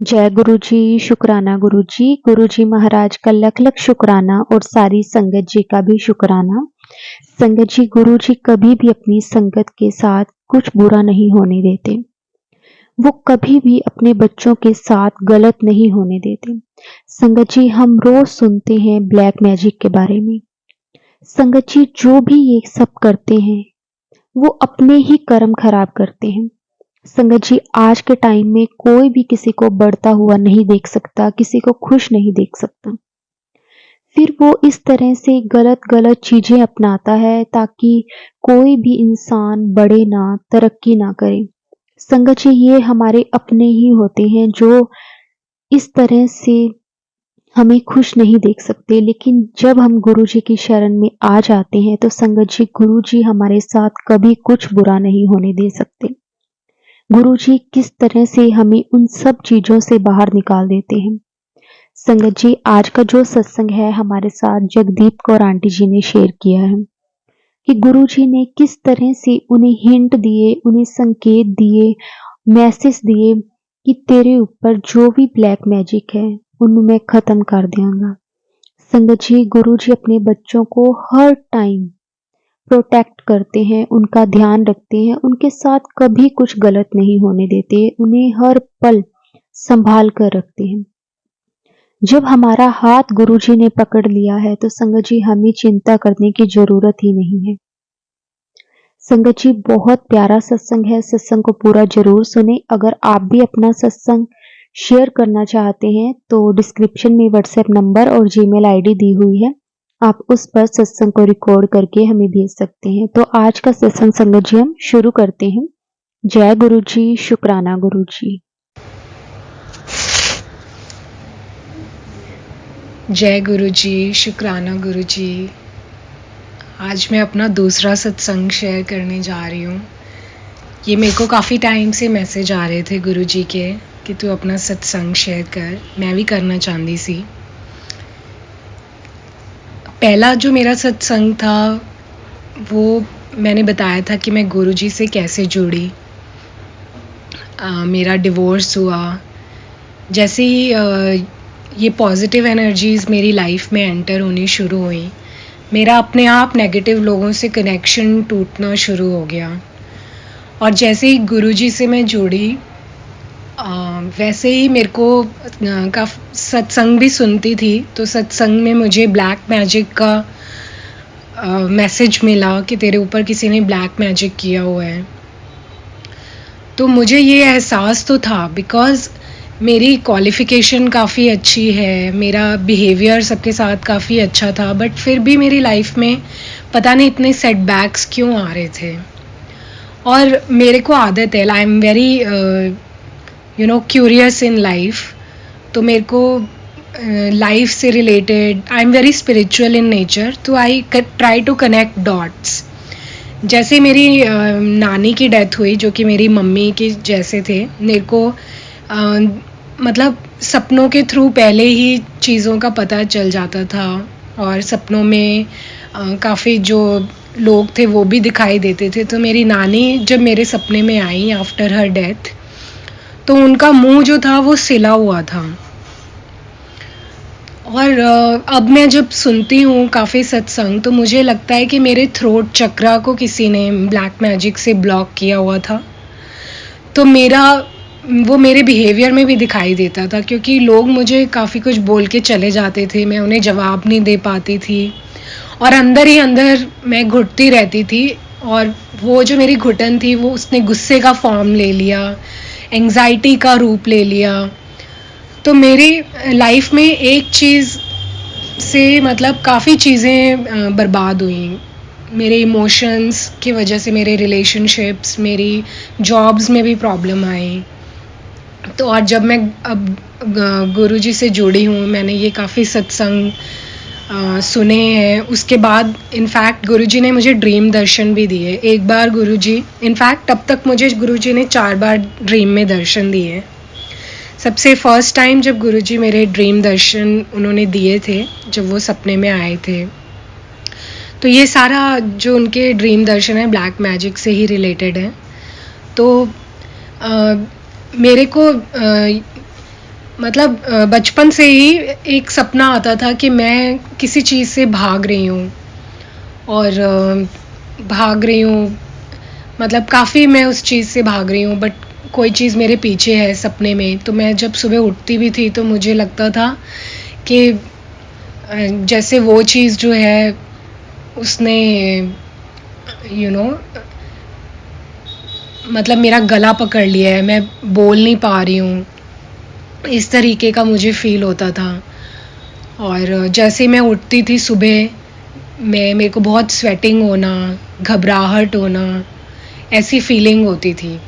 जय गुरु जी, शुक्राना गुरु जी महाराज का लख लख शुक्राना और सारी संगत जी का भी शुक्राना। संगत जी, गुरु जी कभी भी अपनी संगत के साथ कुछ बुरा नहीं होने देते। वो कभी भी अपने बच्चों के साथ गलत नहीं होने देते। संगत जी, हम रोज सुनते हैं ब्लैक मैजिक के बारे में। संगत जी, जो भी ये सब करते हैं वो अपने ही कर्म खराब करते हैं। संगत जी, आज के टाइम में कोई भी किसी को बढ़ता हुआ नहीं देख सकता, किसी को खुश नहीं देख सकता। फिर वो इस तरह से गलत गलत चीजें अपनाता है ताकि कोई भी इंसान बढ़े ना, तरक्की ना करे। संगत जी, ये हमारे अपने ही होते हैं जो इस तरह से हमें खुश नहीं देख सकते। लेकिन जब हम गुरु जी की शरण में आ जाते हैं तो संगत जी, गुरु जी हमारे साथ कभी कुछ बुरा नहीं होने दे सकते। गुरुजी किस तरह से हमें उन सब चीज़ों से बाहर निकाल देते हैं। संगत जी, आज का जो सत्संग है हमारे साथ जगदीप कौर आंटी जी ने शेयर किया है कि गुरुजी ने किस तरह से उन्हें हिंट दिए, उन्हें संकेत दिए, मैसेज दिए कि तेरे ऊपर जो भी ब्लैक मैजिक है उन्हें मैं खत्म कर दूंगा। संगत जी, गुरुजी अपने बच्चों को हर टाइम प्रोटेक्ट करते हैं, उनका ध्यान रखते हैं, उनके साथ कभी कुछ गलत नहीं होने देते, उन्हें हर पल संभाल कर रखते हैं। जब हमारा हाथ गुरुजी ने पकड़ लिया है तो संगत जी, हमें चिंता करने की जरूरत ही नहीं है। संगत जी, बहुत प्यारा सत्संग है, सत्संग को पूरा जरूर सुने। अगर आप भी अपना सत्संग शेयर करना चाहते हैं तो डिस्क्रिप्शन में व्हाट्सएप नंबर और जीमेल आईडी दी हुई है, आप उस पर सत्संग को रिकॉर्ड करके हमें भेज सकते हैं। तो आज का सत्संग संगत जी हम शुरू करते हैं। जय गुरु जी, शुक्राना गुरु जी। जय गुरु जी, शुक्राना गुरु जी। आज मैं अपना दूसरा सत्संग शेयर करने जा रही हूँ। ये मेरे को काफ़ी टाइम से मैसेज आ रहे थे गुरु जी के कि तू अपना सत्संग शेयर कर। मैं भी करना चाहती सी। पहला जो मेरा सत्संग था वो मैंने बताया था कि मैं गुरु जी से कैसे जुड़ी। मेरा डिवोर्स हुआ। जैसे ही ये पॉजिटिव एनर्जीज़ मेरी लाइफ में एंटर होनी शुरू हुई, मेरा अपने आप नेगेटिव लोगों से कनेक्शन टूटना शुरू हो गया। और जैसे ही गुरुजी से मैं जुड़ी, वैसे ही मेरे को सत्संग भी सुनती थी, तो सत्संग में मुझे ब्लैक मैजिक का मैसेज मिला कि तेरे ऊपर किसी ने ब्लैक मैजिक किया हुआ है। तो मुझे ये एहसास तो था बिकॉज़ मेरी क्वालिफ़िकेशन काफ़ी अच्छी है, मेरा बिहेवियर सबके साथ काफ़ी अच्छा था, बट फिर भी मेरी लाइफ में पता नहीं इतने सेटबैक्स क्यों आ रहे थे। और मेरे को आदत है, I am very curious in life. तो मेरे को लाइफ से related, I am very spiritual in nature, तो I try to connect dots. जैसे मेरी नानी की डेथ हुई, जो कि मेरी मम्मी के जैसे थे, मेरे को मतलब सपनों के थ्रू पहले ही चीज़ों का पता चल जाता था। और सपनों में काफ़ी जो लोग थे वो भी दिखाई देते थे। तो मेरी नानी जब मेरे सपने में आई आफ्टर हर डेथ, तो उनका मुंह जो था वो सिला हुआ था। और अब मैं जब सुनती हूँ काफ़ी सत्संग, तो मुझे लगता है कि मेरे थ्रोट चक्रा को किसी ने ब्लैक मैजिक से ब्लॉक किया हुआ था। तो वो मेरे बिहेवियर में भी दिखाई देता था, क्योंकि लोग मुझे काफ़ी कुछ बोल के चले जाते थे, मैं उन्हें जवाब नहीं दे पाती थी और अंदर ही अंदर मैं घुटती रहती थी। और वो जो मेरी घुटन थी वो उसने गुस्से का फॉर्म ले लिया, एंग्जाइटी का रूप ले लिया। तो मेरी लाइफ में एक चीज़ से मतलब काफ़ी चीज़ें बर्बाद हुई। मेरे इमोशंस की वजह से मेरे रिलेशनशिप्स, मेरी जॉब्स में भी प्रॉब्लम आई। तो और जब मैं अब गुरुजी से जुड़ी हूँ, मैंने ये काफ़ी सत्संग सुने हैं, उसके बाद इनफैक्ट गुरुजी ने मुझे ड्रीम दर्शन भी दिए। एक बार गुरुजी, इनफैक्ट अब तक मुझे गुरुजी ने 4 बार ड्रीम में दर्शन दिए। सबसे फर्स्ट टाइम जब गुरुजी मेरे ड्रीम दर्शन उन्होंने दिए थे, जब वो सपने में आए थे, तो ये सारा जो उनके ड्रीम दर्शन है ब्लैक मैजिक से ही रिलेटेड है। तो मेरे को मतलब बचपन से ही एक सपना आता था कि मैं किसी चीज़ से भाग रही हूँ और भाग रही हूँ, मतलब काफ़ी मैं उस चीज़ से भाग रही हूँ, बट कोई चीज़ मेरे पीछे है सपने में। तो मैं जब सुबह उठती भी थी तो मुझे लगता था कि जैसे वो चीज़ जो है उसने यू नो मतलब मेरा गला पकड़ लिया है, मैं बोल नहीं पा रही हूँ, इस तरीके का मुझे फ़ील होता था। और जैसे ही मैं उठती थी सुबह, मेरे को बहुत स्वेटिंग होना, घबराहट होना, ऐसी फीलिंग होती थी।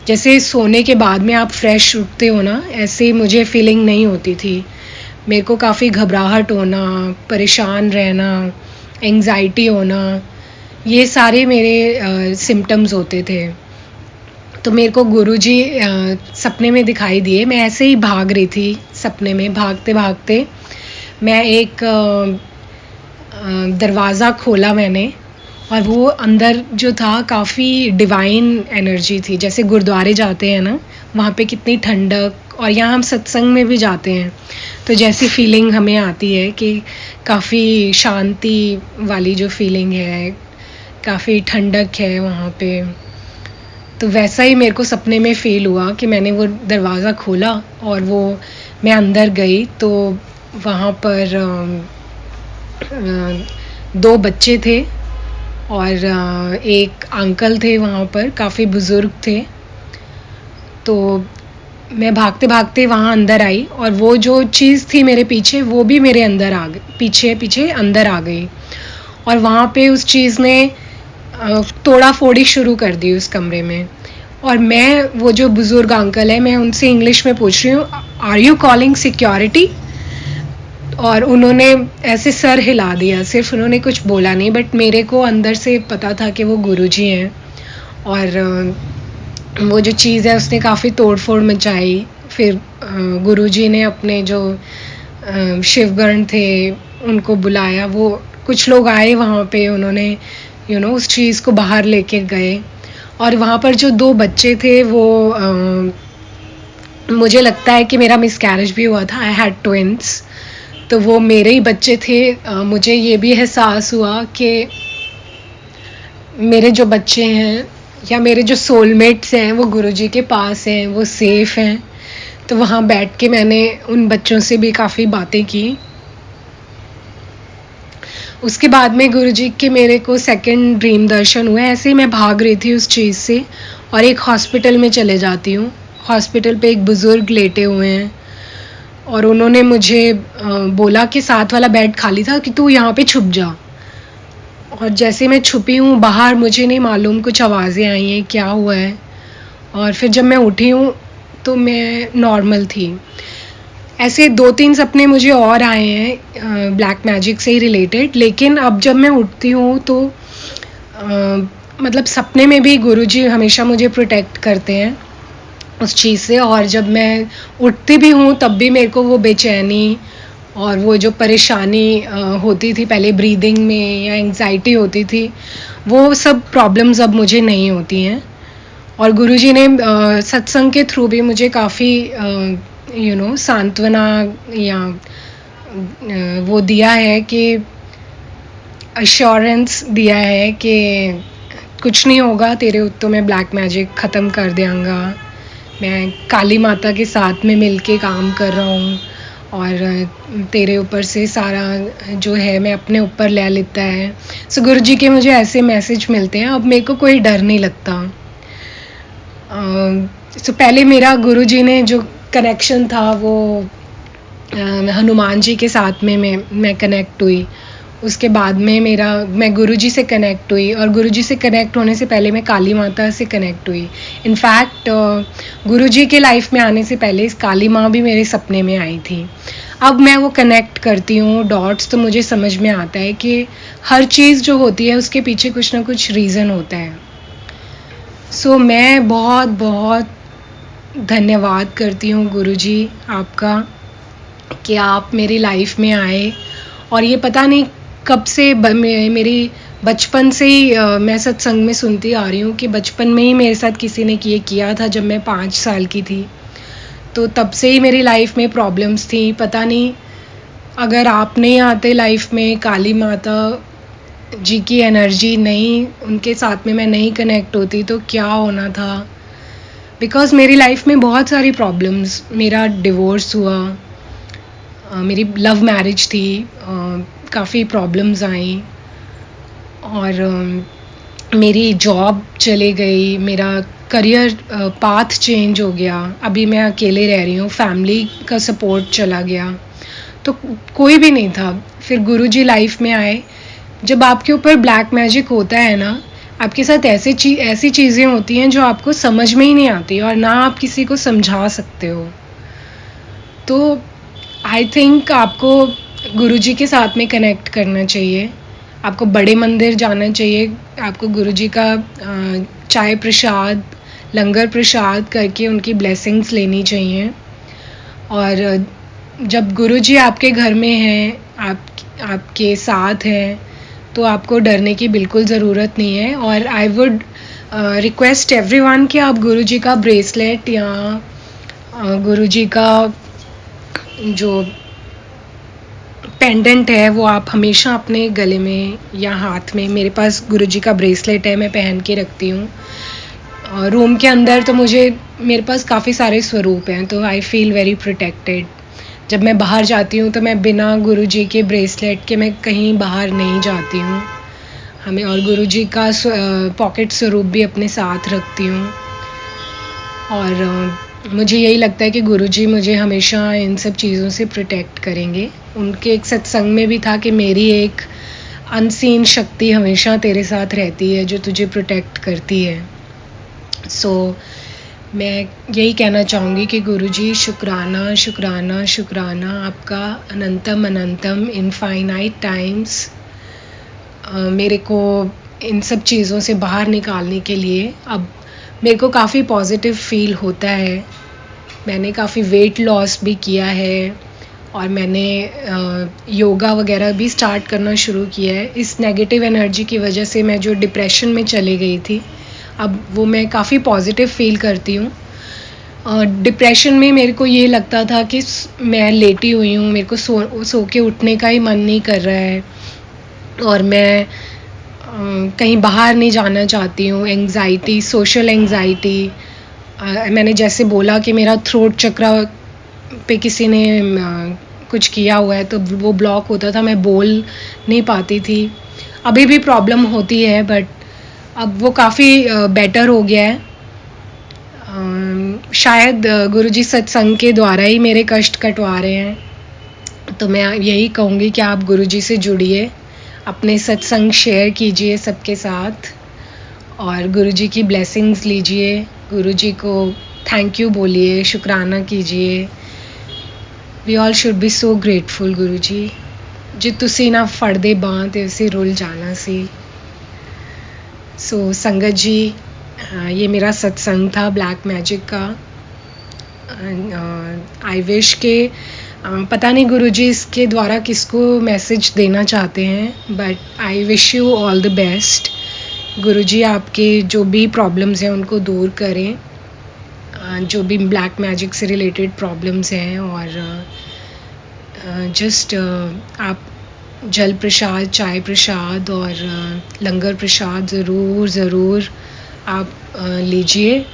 जैसे सोने के बाद में आप फ्रेश उठते हो ना, ऐसे मुझे फीलिंग नहीं होती थी। मेरे को काफ़ी घबराहट होना, परेशान रहना, एंग्ज़ायटी होना, ये सारे मेरे सिम्पटम्स होते थे। तो मेरे को गुरुजी सपने में दिखाई दिए। मैं ऐसे ही भाग रही थी सपने में, भागते-भागते मैं एक दरवाज़ा खोला मैंने, और वो अंदर जो था काफ़ी डिवाइन एनर्जी थी। जैसे गुरुद्वारे जाते हैं ना, वहाँ पे कितनी ठंडक, और यहाँ हम सत्संग में भी जाते हैं, तो जैसी फीलिंग हमें आती है कि काफ़ी शांति वाली जो फीलिंग है, काफ़ी ठंडक है वहाँ पे। तो वैसा ही मेरे को सपने में फ़ील हुआ कि मैंने वो दरवाज़ा खोला और वो मैं अंदर गई, तो वहाँ पर 2 बच्चे थे और एक अंकल थे वहाँ पर, काफ़ी बुज़ुर्ग थे। तो मैं भागते-भागते वहाँ अंदर आई, और वो जो चीज़ थी मेरे पीछे, वो भी मेरे अंदर आ गई, पीछे-पीछे अंदर आ गई, और वहाँ पे उस चीज़ ने तोड़ा-फोड़ी शुरू कर दी उस कमरे में। और मैं, वो जो बुज़ुर्ग अंकल हैं, मैं उनसे इंग्लिश में पूछ रही हूँ, आर यू कॉलिंग सिक्योरिटी? और उन्होंने ऐसे सर हिला दिया, सिर्फ उन्होंने कुछ बोला नहीं, बट मेरे को अंदर से पता था कि वो गुरुजी हैं। और वो जो चीज़ है उसने काफ़ी तोड़-फोड़ मचाई। फिर गुरुजी ने अपने जो शिवगण थे उनको बुलाया, वो कुछ लोग आए वहाँ पे, उन्होंने उस चीज़ को बाहर लेके गए। और वहाँ पर जो 2 बच्चे थे वो मुझे लगता है कि मेरा मिसकैरेज भी हुआ था, आई हैड ट्विन्स, तो वो मेरे ही बच्चे थे। मुझे ये भी एहसास हुआ कि मेरे जो बच्चे हैं या मेरे जो सोलमेट्स हैं वो गुरुजी के पास हैं, वो सेफ़ हैं। तो वहाँ बैठ के मैंने उन बच्चों से भी काफ़ी बातें की। उसके बाद में गुरुजी के मेरे को सेकंड ड्रीम दर्शन हुए। ऐसे ही मैं भाग रही थी उस चीज़ से, और एक हॉस्पिटल में चले जाती हूँ। हॉस्पिटल पे एक बुज़ुर्ग लेटे हुए हैं, और उन्होंने मुझे बोला कि साथ वाला बेड खाली था कि तू यहाँ पे छुप जा। और जैसे मैं छुपी हूँ बाहर, मुझे नहीं मालूम, कुछ आवाज़ें आई हैं, क्या हुआ है। और फिर जब मैं उठी हूँ तो मैं नॉर्मल थी। ऐसे 2-3 सपने मुझे और आए हैं ब्लैक मैजिक से ही रिलेटेड, लेकिन अब जब मैं उठती हूँ तो मतलब सपने में भी गुरुजी हमेशा मुझे प्रोटेक्ट करते हैं उस चीज़ से। और जब मैं उठती भी हूँ तब भी मेरे को वो बेचैनी और वो जो परेशानी होती थी पहले ब्रीदिंग में, या एंग्ज़ायटी होती थी, वो सब प्रॉब्लम्स अब मुझे नहीं होती हैं। और गुरुजी ने सत्संग के थ्रू भी मुझे काफ़ी सांत्वना या वो दिया है कि अश्योरेंस दिया है कि कुछ नहीं होगा तेरे उत्तों में, ब्लैक मैजिक ख़त्म कर देंगा। मैं काली माता के साथ में मिलके काम कर रहा हूँ, और तेरे ऊपर से सारा जो है मैं अपने ऊपर ले लेता है। सो गुरुजी के मुझे ऐसे मैसेज मिलते हैं, अब मेरे को कोई डर नहीं लगता। सो पहले मेरा गुरुजी ने जो कनेक्शन था वो हनुमान जी के साथ में मैं कनेक्ट हुई। उसके बाद में मैं गुरुजी से कनेक्ट हुई, और गुरुजी से कनेक्ट होने से पहले मैं काली माता से कनेक्ट हुई। इनफैक्ट गुरुजी के लाइफ में आने से पहले काली माँ भी मेरे सपने में आई थी। अब मैं वो कनेक्ट करती हूँ डॉट्स, तो मुझे समझ में आता है कि हर चीज़ जो होती है उसके पीछे कुछ ना कुछ रीज़न होता है। सो मैं बहुत बहुत धन्यवाद करती हूँ गुरुजी आपका कि आप मेरी लाइफ में आए। और ये पता नहीं कब से मेरी बचपन से ही मैं सत्संग में सुनती आ रही हूँ कि बचपन में ही मेरे साथ किसी ने ये किया था जब मैं 5 साल की थी। तो तब से ही मेरी लाइफ में प्रॉब्लम्स थी। पता नहीं अगर आप नहीं आते लाइफ में, काली माता जी की एनर्जी नहीं, उनके साथ में मैं नहीं कनेक्ट होती तो क्या होना था। बिकॉज़ मेरी लाइफ में बहुत सारी प्रॉब्लम्स, मेरा डिवोर्स हुआ, मेरी लव मैरिज थी, काफ़ी प्रॉब्लम्स आई और मेरी जॉब चली गई, मेरा करियर पाथ चेंज हो गया, अभी मैं अकेले रह रही हूँ, फैमिली का सपोर्ट चला गया, तो कोई भी नहीं था। फिर गुरुजी लाइफ में आए। जब आपके ऊपर ब्लैक मैजिक होता है ना, आपके साथ ऐसी चीज़ें होती हैं जो आपको समझ में ही नहीं आती और ना आप किसी को समझा सकते हो। तो आई थिंक आपको गुरुजी के साथ में कनेक्ट करना चाहिए, आपको बड़े मंदिर जाना चाहिए, आपको गुरुजी का चाय प्रसाद, लंगर प्रसाद करके उनकी ब्लेसिंग्स लेनी चाहिए। और जब गुरुजी आपके घर में हैं, आपके साथ हैं, तो आपको डरने की बिल्कुल ज़रूरत नहीं है। और आई वुड रिक्वेस्ट एवरीवन कि आप गुरुजी का ब्रेसलेट या गुरुजी का जो पेंडेंट है वो आप हमेशा अपने गले में या हाथ में, मेरे पास गुरुजी का ब्रेसलेट है, मैं पहन के रखती हूँ। रूम के अंदर तो मेरे पास काफ़ी सारे स्वरूप हैं, तो आई फील वेरी प्रोटेक्टेड। जब मैं बाहर जाती हूँ तो मैं बिना गुरुजी के ब्रेसलेट के मैं कहीं बाहर नहीं जाती हूँ। और गुरुजी का पॉकेट स्वरूप भी अपने साथ रखती हूँ। और मुझे यही लगता है कि गुरुजी मुझे हमेशा इन सब चीज़ों से प्रोटेक्ट करेंगे। उनके एक सत्संग में भी था कि मेरी एक अनसीन शक्ति हमेशा तेरे साथ रहती है जो तुझे प्रोटेक्ट करती है। सो मैं यही कहना चाहूँगी कि गुरुजी शुक्राना, शुक्राना, शुक्राना आपका अनंतम अनंतम इनफाइनाइट टाइम्स मेरे को इन सब चीज़ों से बाहर निकालने के लिए। अब मेरे को काफ़ी पॉजिटिव फील होता है। मैंने काफ़ी वेट लॉस भी किया है और मैंने योगा वगैरह भी स्टार्ट करना शुरू किया है। इस नेगेटिव एनर्जी की वजह से मैं जो डिप्रेशन में चली गई थी, अब वो मैं काफ़ी पॉजिटिव फील करती हूँ। डिप्रेशन में मेरे को ये लगता था कि मैं लेटी हुई हूँ, मेरे को सो के उठने का ही मन नहीं कर रहा है और मैं कहीं बाहर नहीं जाना चाहती हूँ। एंग्ज़ायटी, सोशल एंग्ज़ायटी, मैंने जैसे बोला कि मेरा थ्रोट चक्रा पे किसी ने कुछ किया हुआ है तो वो ब्लॉक होता था, मैं बोल नहीं पाती थी। अभी भी प्रॉब्लम होती है बट अब वो काफ़ी बेटर हो गया है। शायद गुरुजी सत्संग के द्वारा ही मेरे कष्ट कटवा रहे हैं। तो मैं यही कहूँगी कि आप गुरुजी से जुड़िए, अपने सत्संग शेयर कीजिए सबके साथ और गुरुजी की ब्लेसिंग्स लीजिए, गुरुजी को थैंक यू बोलिए, शुक्राना कीजिए। We all should be so grateful Guruji, जे तुसी ना फड़दे बांह ते उसे रुल जाना सी। सो संगत जी, ये मेरा सत्संग था ब्लैक मैजिक का। आई विश के पता नहीं गुरुजी इसके द्वारा किसको मैसेज देना चाहते हैं, but I wish you all the best. Guruji आपके जो भी प्रॉब्लम्स हैं उनको दूर करें, जो भी ब्लैक मैजिक से रिलेटेड प्रॉब्लम्स हैं। और जस्ट आप जल प्रसाद, चाय प्रसाद और लंगर प्रसाद ज़रूर आप लीजिए,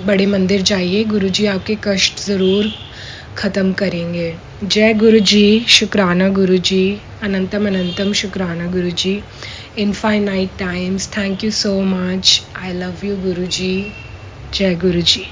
बड़े मंदिर जाइए, गुरुजी आपके कष्ट ज़रूर ख़त्म करेंगे। जय गुरुजी, शुक्राना गुरुजी, अनंतम अनंतम शुक्राना Guruji, infinite times, thank you so much, I love you Guruji, जय गुरुजी।